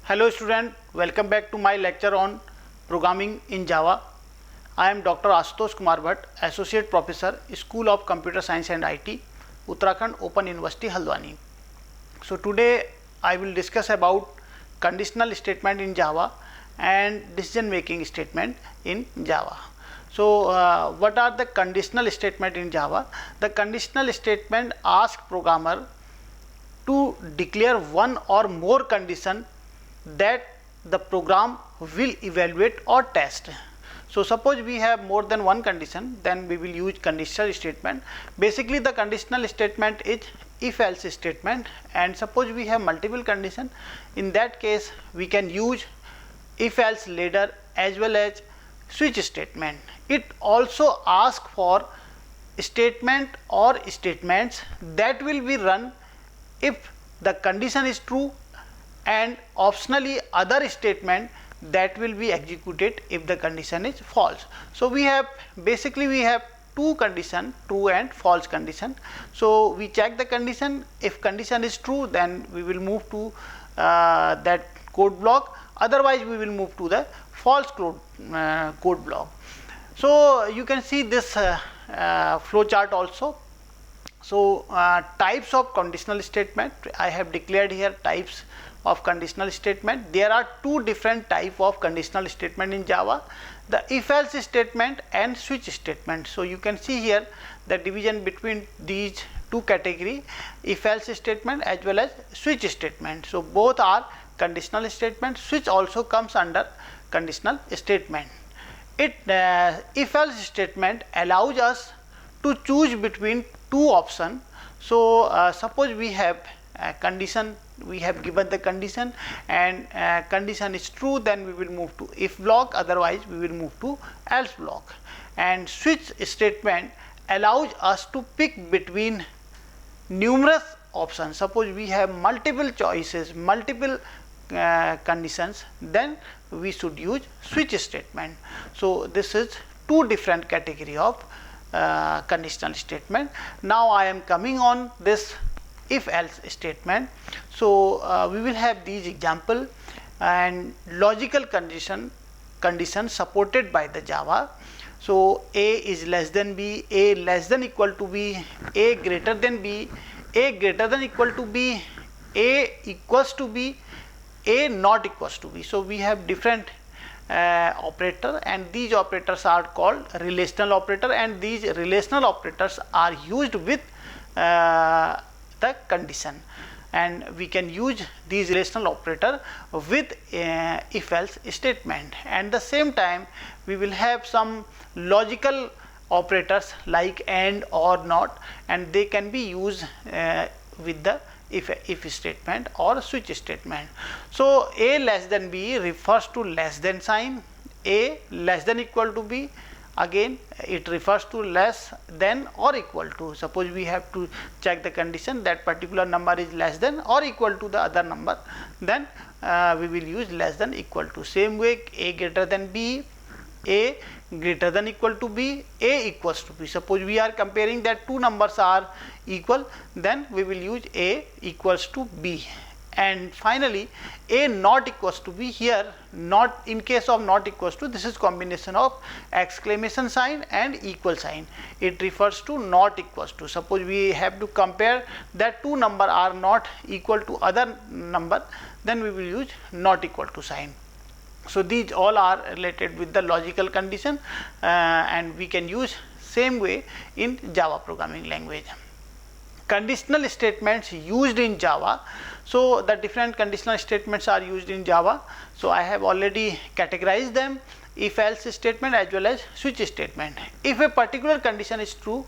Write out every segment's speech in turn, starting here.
Hello student, welcome back to my lecture on programming in Java. I am Dr. Ashutosh Kumar Bhatt, Associate Professor, School of Computer Science and IT, Uttarakhand Open University, Haldwani. So today I will discuss about conditional statement in Java and decision making statement in Java. So what are the conditional statement in Java? The conditional statement asks programmer to declare one or more condition that the program will evaluate or test. So suppose we have more than one condition, then we will use conditional statement. Basically the conditional statement is if else statement, and suppose we have multiple condition, in that case we can use if else ladder as well as switch statement. It also asks for statement or statements that will be run if the condition is true, and optionally other statement that will be executed if the condition is false. So we have two condition, true and false condition. So we check the condition. If condition is true, then we will move to that code block, otherwise we will move to the false code block. So you can see this flow chart also. So types of conditional statement, I have declared here types of conditional statement. There are two different type of conditional statement in Java, the if else statement and switch statement. So you can see here the division between these two category, if else statement as well as switch statement. So both are conditional statement. Switch also comes under conditional statement. If else statement allows us to choose between two options. So suppose we have a condition, we have given the condition and condition is true, then we will move to if block, otherwise we will move to else block. And switch statement allows us to pick between numerous options. Suppose we have multiple choices, multiple conditions, then we should use switch statement. So this is two different category of conditional statement. Now I am coming on this if else statement. So we will have these example and logical condition supported by the Java. So A is less than B, A less than equal to B, A greater than B, A greater than equal to B, A equals to B, A not equals to B. So we have different operator, and these operators are called relational operator, and these relational operators are used with the condition, and we can use these relational operator with if else statement. And the same time we will have some logical operators like and or not, and they can be used with the if statement or switch statement. So A less than B refers to less than sign, A less than equal to B, again it refers to less than or equal to. Suppose we have to check the condition that particular number is less than or equal to the other number, then we will use less than equal to. Same way A greater than B, A greater than equal to B, A equals to B. Suppose we are comparing that two numbers are equal, then we will use A equals to B. And finally A not equals to B, here not, in case of not equals to, this is combination of exclamation sign and equal sign, it refers to not equals to. Suppose we have to compare that two number are not equal to other number, then we will use not equal to sign. So these all are related with the logical condition, and we can use same way in Java programming language. Conditional statements used in Java. So the different conditional statements are used in Java. So I have already categorized them: if else statement as well as switch statement. If a particular condition is true,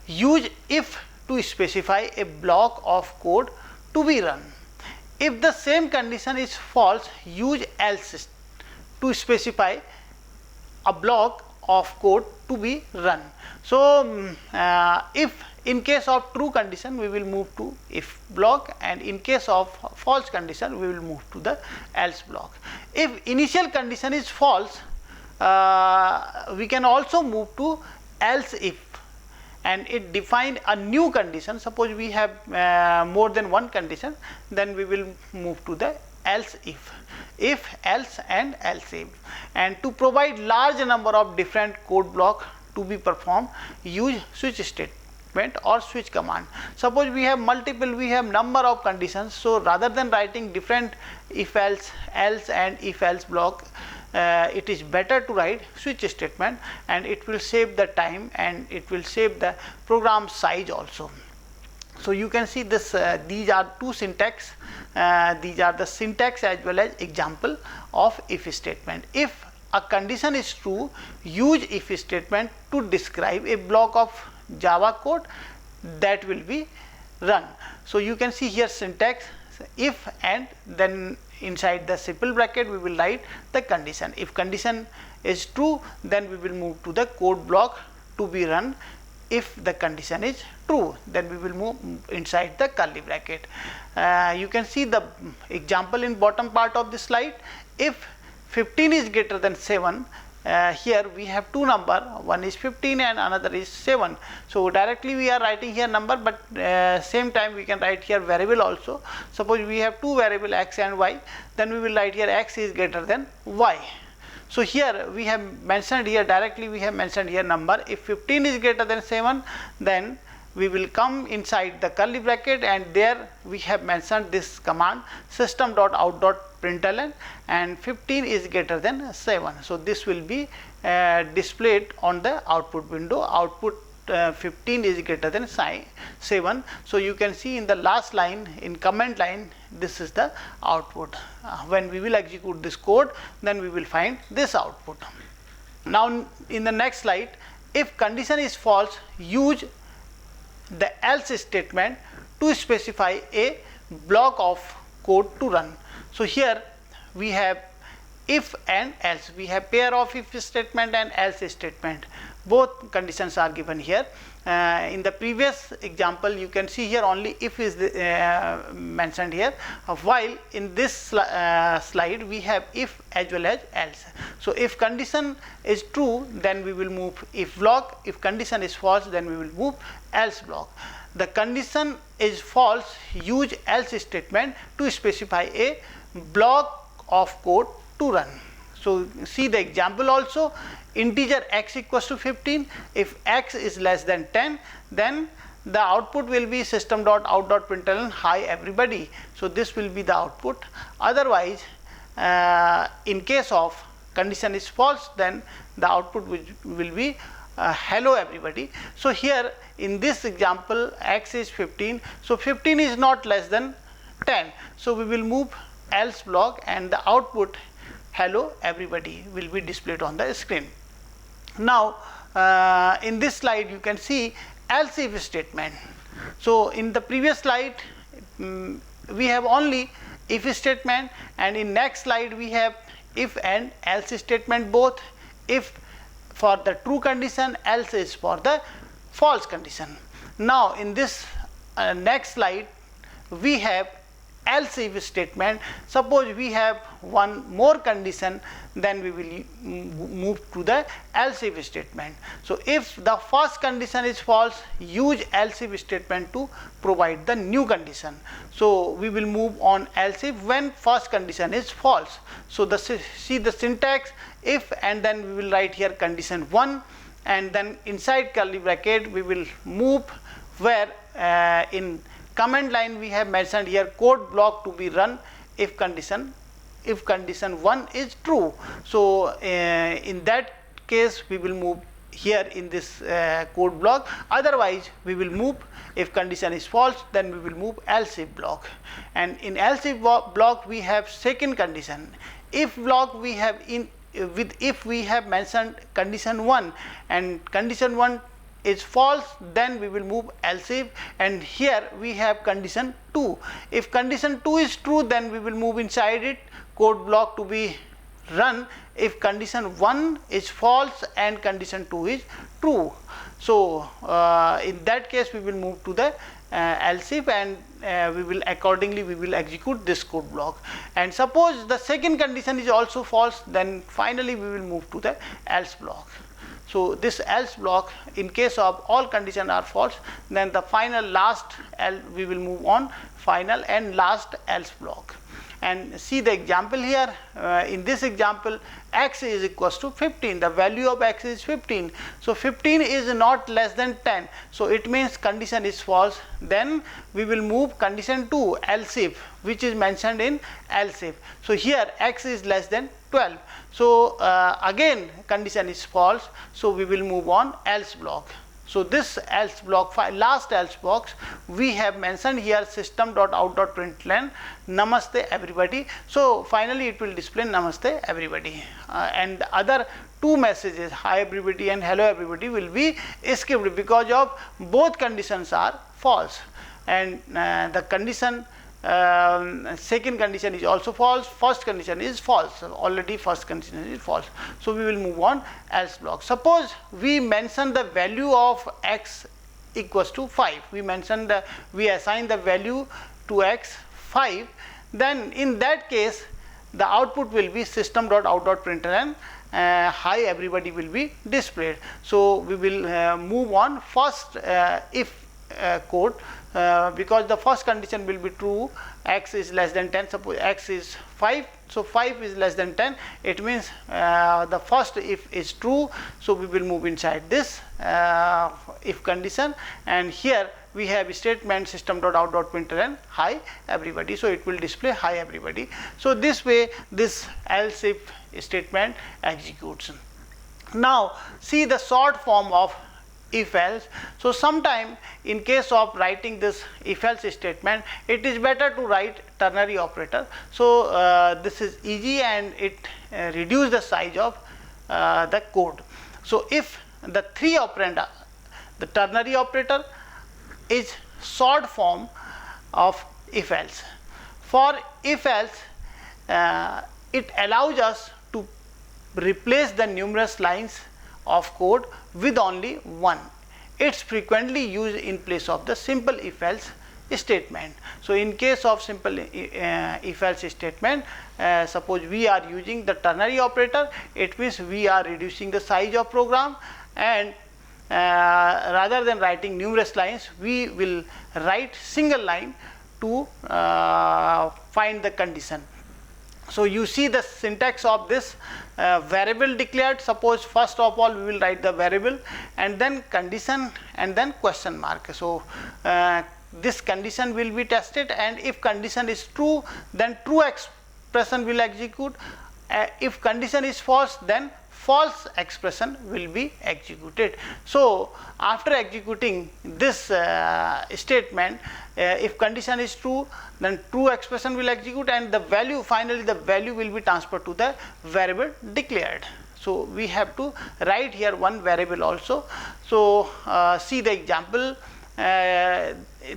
use if to specify a block of code to be run. If the same condition is false, use else to specify a block of code to be run. So if in case of true condition we will move to if block, and in case of false condition we will move to the else block. If initial condition is false, we can also move to else if, and it defined a new condition. Suppose we have more than one condition, then we will move to the else if, else and else if. And to provide large number of different code block to be performed, use switch statement or switch command. Suppose we have number of conditions, so rather than writing different if else, else and if else block, it is better to write switch statement, and it will save the time and it will save the program size also. So you can see this, these are two syntax, these are the syntax as well as example of if statement. If a condition is true, use if statement to describe a block of Java code that will be run. So you can see here syntax if, and then inside the simple bracket we will write the condition. If condition is true, then we will move to the code block to be run. If the condition is true, then we will move inside the curly bracket. You can see the example in bottom part of the slide. If 15 is greater than 7, here we have two number, one is 15 and another is 7. So directly we are writing here number, but same time we can write here variable also. Suppose we have two variable x and y, then we will write here x is greater than y. So here we have mentioned here, directly we have mentioned here number. If 15 is greater than 7, then we will come inside the curly bracket, and there we have mentioned this command system.out.println, and 15 is greater than 7. So this will be displayed on the output window. Output 15 is greater than 7. So you can see in the last line, in comment line, this is the output. When we will execute this code, then we will find this output. Now in the next slide, if condition is false, use the else statement to specify a block of code to run. So here we have if and else. We have pair of if statement and else statement. Both conditions are given here. In the previous example, you can see here only if is mentioned here, while in this slide we have if as well as else. So if condition is true, then we will move if block. If condition is false, then we will move else block. The condition is false, use else statement to specify a block of code to run. So see the example also. Integer x equals to 15. If x is less than 10, then the output will be system.out.println hi everybody. So this will be the output. Otherwise, in case of condition is false, then the output will be hello everybody. So here in this example, x is 15. So 15 is not less than 10. So we will move else block, and the output hello everybody will be displayed on the screen. Now in this slide you can see else if statement. So in the previous slide we have only if statement, and in next slide we have if and else statement both. If for the true condition, else is for the false condition. Now in this next slide we have else if statement. Suppose we have one more condition, then we will move to the else if statement. So if the first condition is false, use else if statement to provide the new condition. So we will move on else if when first condition is false. So see the syntax if, and then we will write here condition 1, and then inside curly bracket we will move where in comment line we have mentioned here code block to be run if condition 1 is true. So in that case we will move here in this code block. Otherwise we will move, if condition is false, then we will move else if block. And in else if block we have second condition. If block we have if we have mentioned condition 1 and condition 1 is false, then we will move else if, and here we have condition 2. If condition 2 is true, then we will move inside it code block to be run if condition 1 is false and condition 2 is true. So in that case we will move to the else if, and we will accordingly we will execute this code block. And suppose the second condition is also false, then finally we will move to the else block. So this else block, in case of all conditions are false, then the final last we will move on final and last else block. And see the example here. In this example, x is equals to 15. The value of x is 15. So 15 is not less than 10. So it means condition is false. Then we will move condition 2, else if, which is mentioned in else if. So here x is less than 12. So again condition is false. So we will move on else block. So this else block, last else box, we have mentioned here system.out.println namaste everybody. So finally it will display namaste everybody, and the other two messages, hi everybody and hello everybody, will be skipped because of both conditions are false, and the condition second condition is also false, first condition is false, already first condition is false. So we will move on else block. Suppose we mention the value of x equals to 5, we assign the value to x 5, then in that case the output will be system.out.println hi everybody will be displayed. So we will move on first if code, because the first condition will be true, x is less than 10. Suppose x is 5, so 5 is less than 10, it means the first if is true. So we will move inside this if condition, and here we have statement system.out.println hi everybody, so it will display hi everybody. So this way this else if statement executes. Now see the short form of if else. So sometime in case of writing this if else statement, it is better to write ternary operator. So this is easy and it reduces the size of the code. So if the three operand, the ternary operator is short form of if else. For if else, it allows us to replace the numerous lines of code with only one. It's frequently used in place of the simple if else statement. So in case of simple if else statement, suppose we are using the ternary operator, it means we are reducing the size of program, and rather than writing numerous lines, we will write single line to find the condition. So you see the syntax of this variable declared. Suppose first of all we will write the variable and then condition and then question mark. So this condition will be tested, and if condition is true, then true expression will execute. If condition is false, then false expression will be executed. So after executing this statement, if condition is true, then true expression will execute, and the value, finally the value will be transferred to the variable declared. So we have to write here one variable also. So see the example.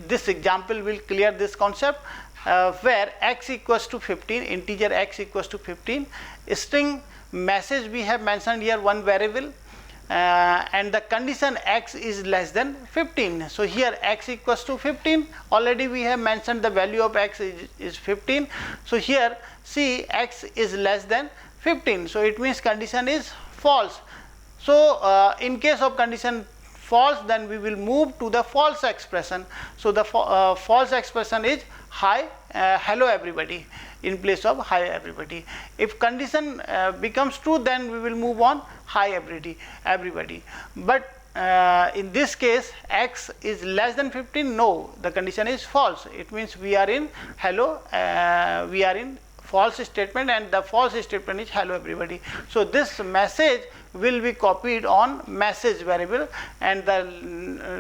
This example will clear this concept, where x equals to 15, integer x equals to 15, string message we have mentioned here one variable, and the condition x is less than 15. So here x equals to 15, already we have mentioned the value of x is 15. So here see x is less than 15, so it means condition is false. So in case of condition false, then we will move to the false expression. So the false expression is hi hello everybody in place of hi everybody. If condition becomes true, then we will move on hi everybody. But in this case x is less than 15, no, the condition is false. It means we are in hello, we are in false statement, and the false statement is hello everybody. So this message will be copied on message variable, and the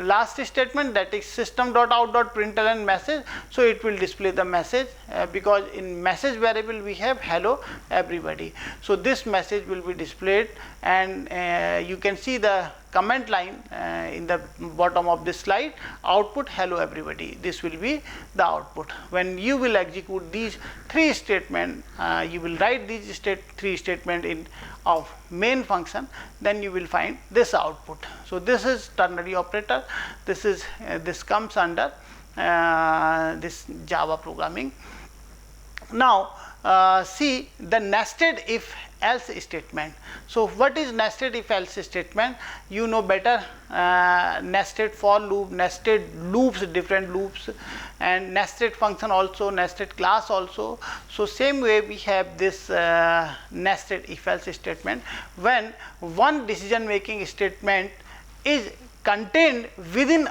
last statement, that is system.out.println message, so it will display the message because in message variable we have hello everybody. So this message will be displayed, and you can see the comment line in the bottom of this slide, output hello everybody. This will be the output. When you will execute these three statements, you will write these three statements in of main function, then you will find this output. So this is ternary operator. This is this comes under this Java programming. Now see the nested if else statement. So what is nested if else statement? You know better, nested for loop, nested loops, different loops, and nested function also, nested class also. So same way we have this nested if else statement. When one decision making statement is contained within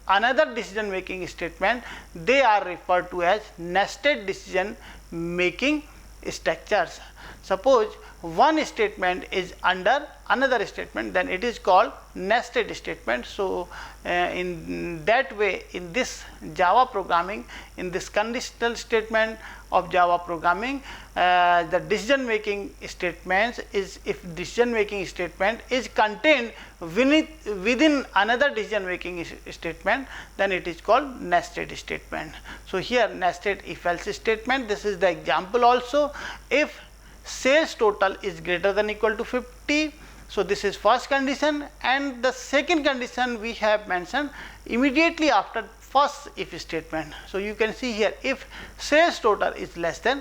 another decision making statement, they are referred to as nested decision making structures. Suppose one statement is under another statement, then it is called nested statement. So in that way, in this Java programming, in this conditional statement of Java programming, the decision making statements is, if decision making statement is contained within another decision making statement, then it is called nested statement. So here nested if else statement, this is the example also. If sales total is greater than equal to 50, so this is first condition, and the second condition we have mentioned immediately after first if statement. So you can see here, if sales total is less than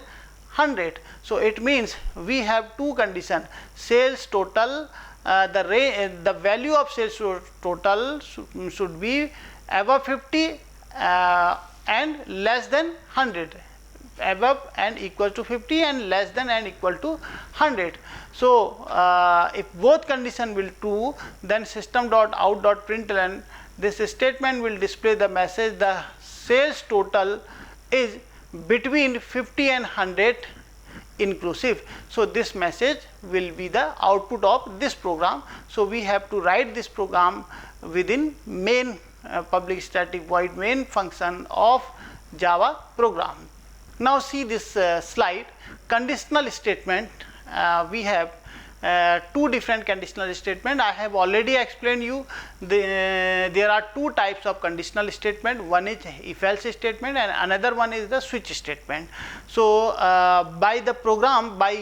100, so it means we have two conditions: sales total, the value of sales total should be above 50 and less than 100, above and equal to 50 and less than and equal to 100. So if both condition will true, then system.out.println, this statement will display the message the sales total is between 50 and 100 inclusive. So this message will be the output of this program. So we have to write this program within main public static void main function of Java program. Now see this slide, conditional statement. We have two different conditional statement. I have already explained you there are two types of conditional statement. One is if else statement and another one is the switch statement. So by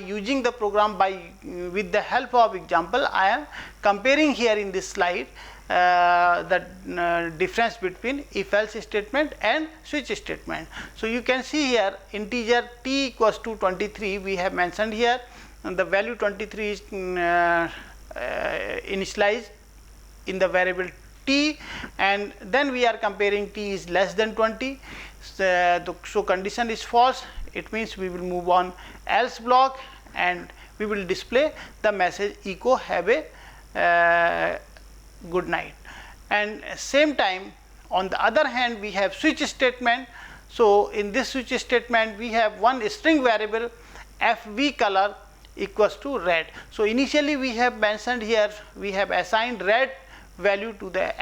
using the program with the help of example, I am comparing here in this slide the difference between if else statement and switch statement. So you can see here integer t equals to 23 we have mentioned here, and the value 23 is initialized in the variable t, and then we are comparing t is less than 20. So condition is false, it means we will move on else block and we will display the message echo have a good night. And same time, on the other hand, we have switch statement. So in this switch statement we have one string variable fv color equals to red. So initially we have mentioned here, we have assigned red value to the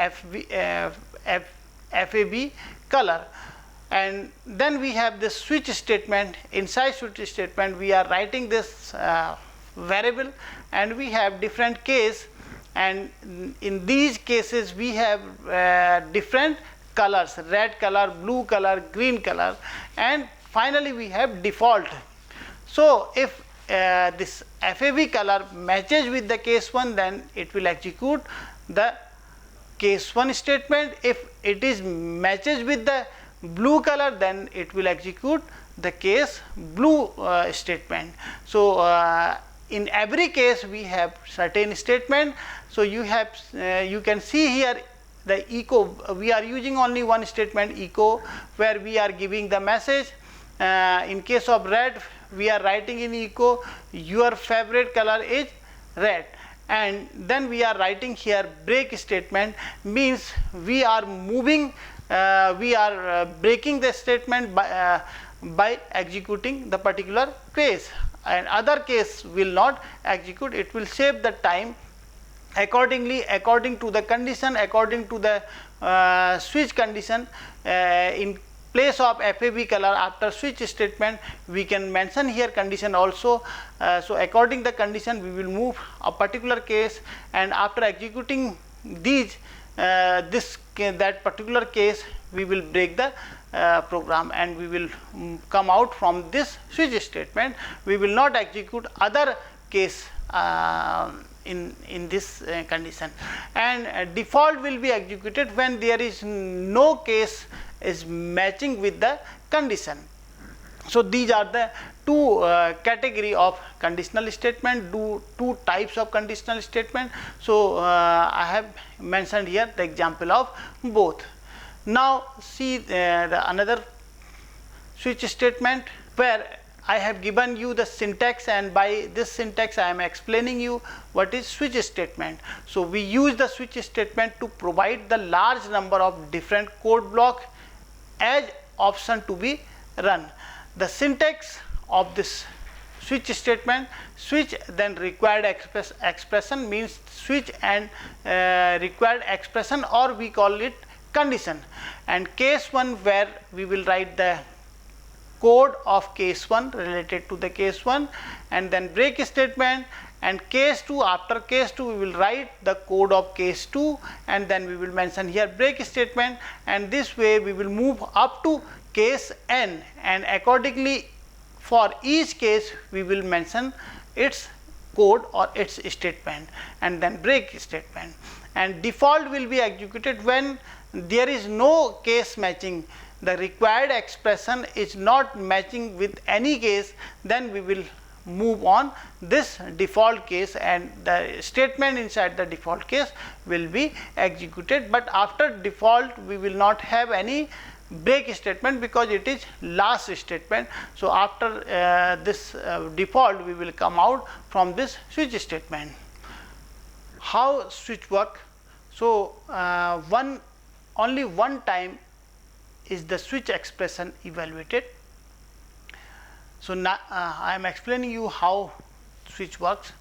fab color, and then we have this switch statement. Inside switch statement we are writing this variable, and we have different case, and in these cases we have different colors: red color, blue color, green color, and finally we have default. So if this FAB color matches with the case 1, then it will execute the case 1 statement. If it is matches with the blue color, then it will execute the case blue statement. So in every case we have certain statement. So you have you can see here the echo, we are using only one statement echo, where we are giving the message. In case of red, we are writing in echo your favorite color is red, and then we are writing here break statement, means we are moving, we are breaking the statement by executing the particular case, and other case will not execute. It will save the time accordingly, according to the condition, according to the switch condition. In place of FAB color after switch statement, we can mention here condition also. So according the condition we will move a particular case, and after executing these that particular case, we will break the program, and we will come out from this switch statement. We will not execute other case in this condition, and default will be executed when there is no case is matching with the condition. So these are the two category of conditional statement, two types of conditional statement. So I have mentioned here the example of both. Now see the another switch statement where I have given you the syntax, and by this syntax I am explaining you what is switch statement. So we use the switch statement to provide the large number of different code block as option to be run. The syntax of this switch statement: switch, then required expression means switch and required expression, or we call it condition, and case 1 where we will write the code of case 1 related to the case 1, and then break statement, and case 2, after case 2 we will write the code of case 2, and then we will mention here break statement, and this way we will move up to case n, and accordingly for each case we will mention its code or its statement, and then break statement. And default will be executed when there is no case matching, the required expression is not matching with any case, then we will move on this default case, and the statement inside the default case will be executed. But after default we will not have any break statement because it is last statement. So after this default we will come out from this switch statement. How switch work? So only one time is the switch expression evaluated. So now I am explaining you how switch works.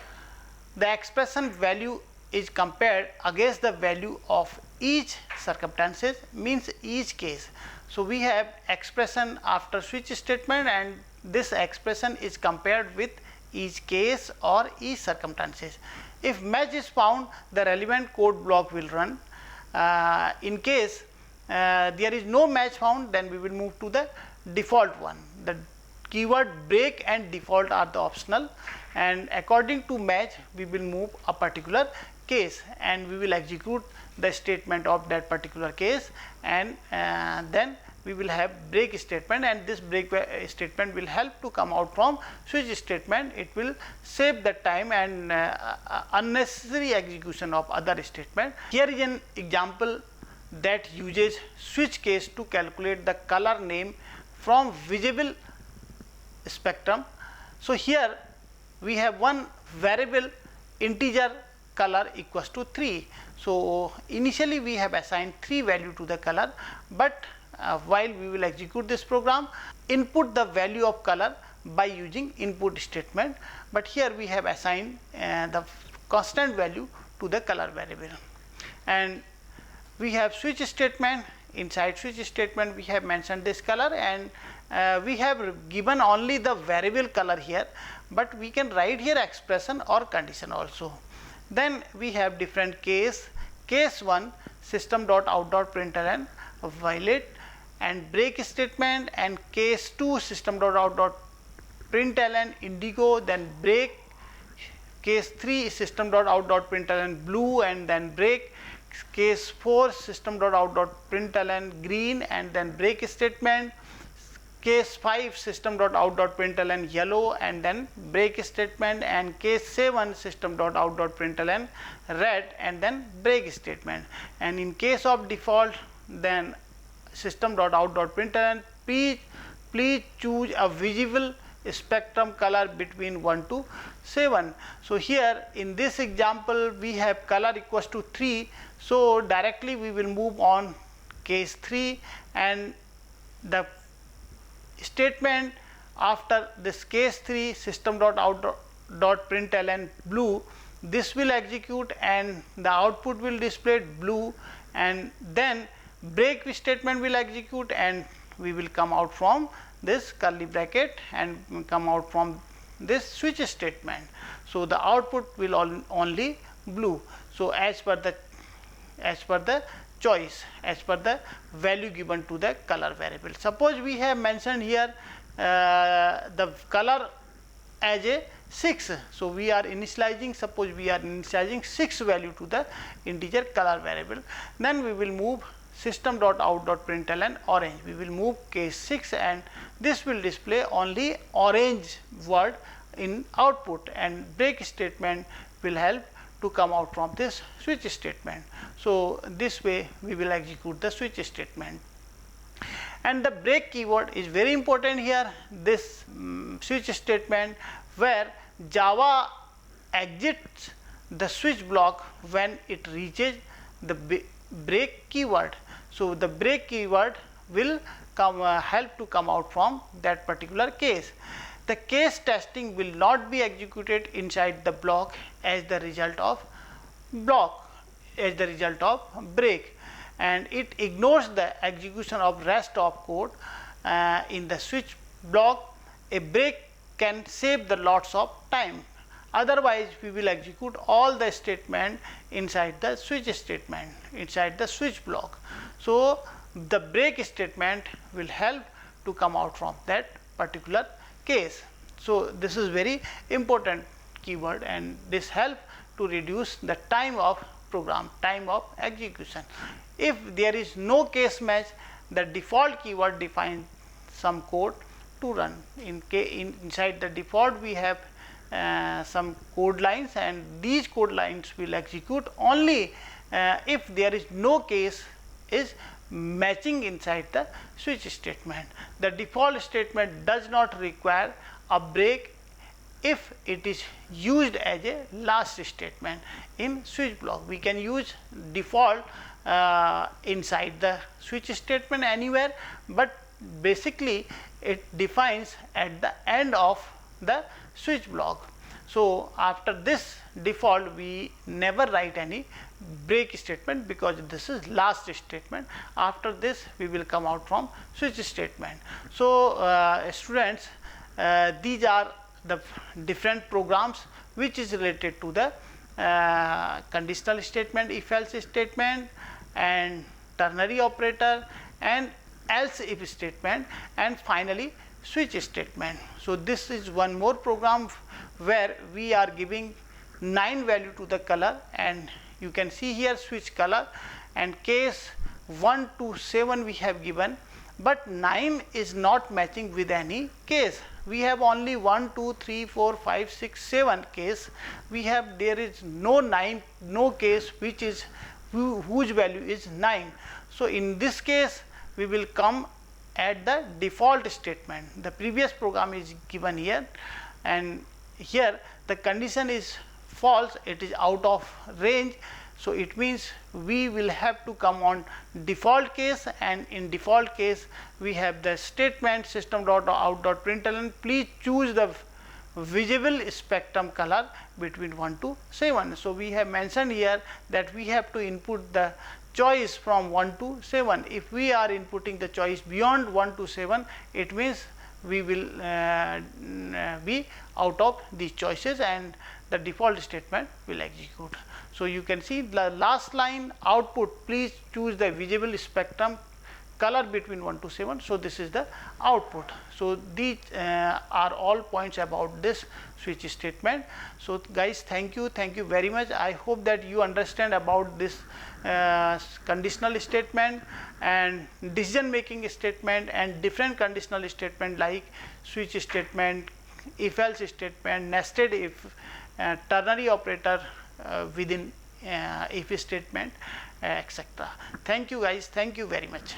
The expression value is compared against the value of each circumstances, means each case. So we have expression after switch statement, and this expression is compared with each case or each circumstances. If match is found, the relevant code block will run. In case there is no match found, then we will move to the default one. The keyword break and default are the optional, and according to match we will move a particular case, and we will execute the statement of that particular case, and then we will have break statement, and this break statement will help to come out from switch statement. It will save the time and unnecessary execution of other statement. Here is an example that uses switch case to calculate the color name from visible spectrum. So here we have one variable integer color equals to 3. So initially we have assigned 3 value to the color, but while we will execute this program, input the value of color by using input statement, but here we have assigned the constant value to the color variable. And we have switch statement. Inside switch statement we have mentioned this color, and we have given only the variable color here, but we can write here expression or condition also. Then we have different case. Case 1 system.out.println violate and break statement, and case 2 system.out.println indigo, then break. Case 3 system.out.println blue and then break. Case 4 system.out.println green and then break statement. Case 5 system.out.println yellow and then break statement, and case 7 system.out.println red and then break statement. And in case of default, then system.out.println please choose a visible spectrum color between 1 to 7. So here in this example we have color equals to 3, so directly we will move on case 3, and the statement after this case 3 system.out.println blue, this will execute and the output will display blue, and then break statement will execute and we will come out from this curly bracket and come out from this switch statement. So the output will only blue. So as per the choice, as per the value given to the color variable. Suppose we have mentioned here the color as a 6. So we are initializing, suppose we are initializing 6 value to the integer color variable. Then we will move system.out.println orange. We will move case 6 and this will display only orange word in output, and break statement will help to come out from this switch statement. So this way we will execute the switch statement. And the break keyword is very important here. This switch statement where Java exits the switch block when it reaches the break keyword. So the break keyword will help to come out from that particular case. The case testing will not be executed inside the block as the result of break, and it ignores the execution of rest of code in the switch block. A break can save the lots of time. Otherwise, we will execute all the statement inside the switch statement, inside the switch block. So the break statement will help to come out from that particular case. So this is very important keyword, and this help to reduce the time of program, time of execution. If there is no case match, the default keyword defines some code to run. Inside the default we have some code lines, and these code lines will execute only if there is no case is matching inside the switch statement. The default statement does not require a break if it is used as a last statement in switch block. We can use default inside the switch statement anywhere, but basically it defines at the end of the switch block. So after this default we never write any break statement because this is last statement. After this we will come out from switch statement. So students, these are the different programs which is related to the conditional statement, if else statement, and ternary operator, and else if statement, and finally switch statement. So this is one more program where we are giving 9 value to the color, and you can see here switch color, and case 1 to 7 we have given, but 9 is not matching with any case. We have only 1, 2, 3, 4, 5, 6, 7 case. There is no case which is whose value is 9. So in this case we will come at the default statement. The previous program is given here, and here the condition is false, it is out of range. So it means we will have to come on default case, and in default case we have the statement system.out.println, please choose the visible spectrum color between 1 to 7. So we have mentioned here that we have to input the choice from 1 to 7. If we are inputting the choice beyond 1 to 7, it means we will be out of these choices and the default statement will execute. So you can see the last line output, please choose the visible spectrum color between 1 to 7. So this is the output. So these are all points about this switch statement. So guys, thank you very much. I hope that you understand about this conditional statement and decision making statement and different conditional statement like switch statement, if else statement, nested if, ternary operator within if statement, etc. Thank you guys, thank you very much.